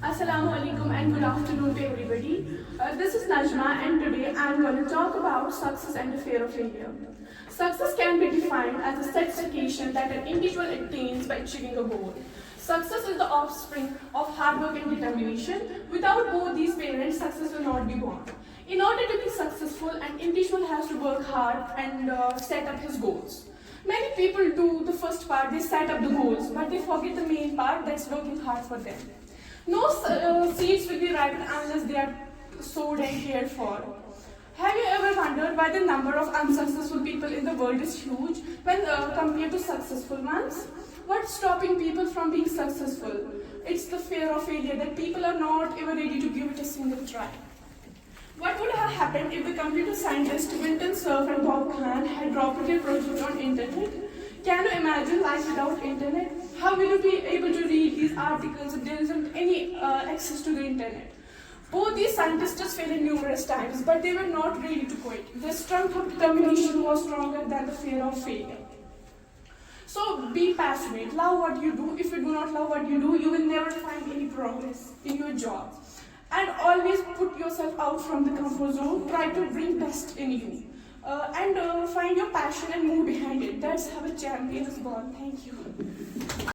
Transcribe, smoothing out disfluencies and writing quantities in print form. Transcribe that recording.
Assalamu alaikum and good afternoon to everybody. This is Najma and today I am going to talk about success and the fear of failure. Success can be defined as a satisfaction that an individual attains by achieving a goal. Success is the offspring of hard work and determination. Without both these parents, success will not be born. In order to be successful, an individual has to work hard and set up his goals. Many people do the first part, they set up the goals, but they forget the main part, that's working hard for them. No seeds will be ripened unless they are sowed and cared for. Have you ever wondered why the number of unsuccessful people in the world is huge when compared to successful ones? What's stopping people from being successful? It's the fear of failure, that people are not ever ready to give it a single try. What would have happened if the computer scientists Winton Cerf and Bob Kahn had dropped their project on internet? Can you imagine life without internet? How will you be able to read these articles if there isn't any access to the internet? Both these scientists failed numerous times, but they were not ready to quit. Their strength of determination was stronger than the fear of failure. So be passionate, love what you do. If you do not love what you do, you will never find any progress in your job. And always put yourself out from the comfort zone. Try to bring best in you. And find your passion and move behind it. That's how a champion is born. Thank you.